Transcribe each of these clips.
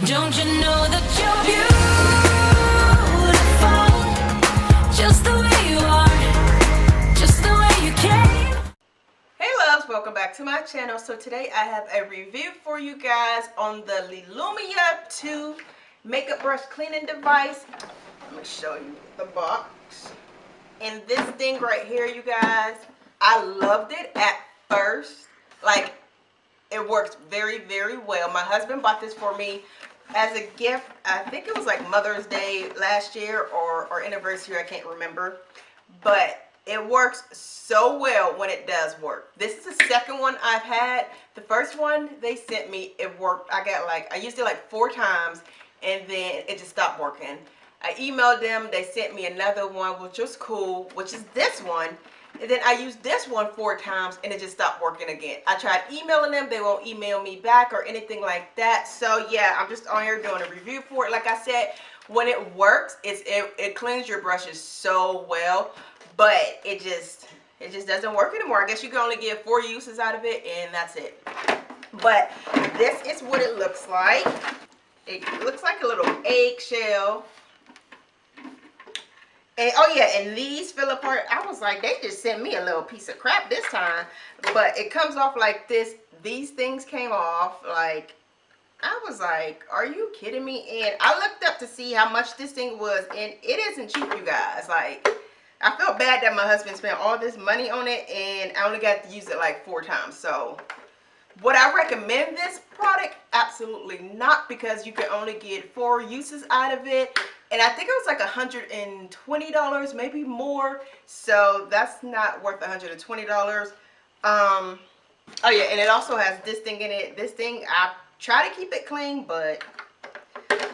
Don't you know that you're beautiful, just the way you are, just the way you came. Hey loves, welcome back to my channel. So today I have a review for you guys on the Lilumia 2 makeup brush cleaning device. Let me show you the box. And this thing right here, you guys, I loved it at first. Like, it works very, very well. My husband bought this for me as a gift. I think it was like Mother's Day last year or anniversary, I can't remember. But it works so well when it does work. This is the second one I've had. The first one they sent me, it worked. I used it like 4 times and then it just stopped working. I emailed them, they sent me another one, which was cool, which is this one. And then I used this one 4 times and it just stopped working again. I tried emailing them, they won't email me back or anything like that. So yeah, I'm just on here doing a review for it. Like I said, when it works, it cleans your brushes so well, but it just doesn't work anymore. I guess you can only get 4 uses out of it and that's it. But this is what it looks like. It looks like a little eggshell. And oh yeah, and these fell apart. I was like, they just sent me a little piece of crap this time. But it comes off like this. These things came off like, I was like, are you kidding me? And I looked up to see how much this thing was, and it isn't cheap, you guys. Like, I felt bad that my husband spent all this money on it and I only got to use it like 4 times. So would I recommend this product? Absolutely not, because you can only get 4 uses out of it. And I think it was like $120, maybe more. So that's not worth $120. Oh yeah, and it also has this thing in it. This thing, I try to keep it clean, but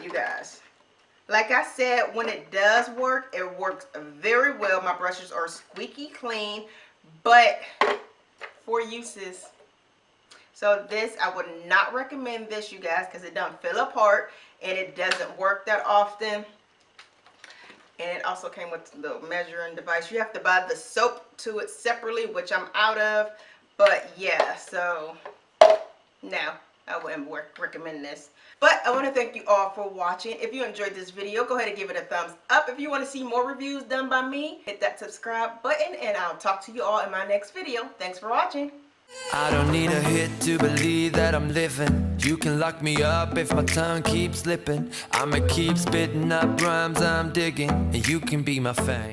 you guys, like I said, when it does work, it works very well. My brushes are squeaky clean, but 4 uses. So this, I would not recommend this, you guys, because it doesn't fall apart and it doesn't work that often. And it also came with the measuring device. You have to buy the soap to it separately, which I'm out of. But yeah, so no, I wouldn't recommend this. But I want to thank you all for watching. If you enjoyed this video, go ahead and give it a thumbs up. If you want to see more reviews done by me, hit that subscribe button and I'll talk to you all in my next video. Thanks for watching. I don't need a hit to believe that I'm living. You can lock me up if my tongue keeps slipping. I'ma keep spitting up rhymes I'm digging, and you can be my fame.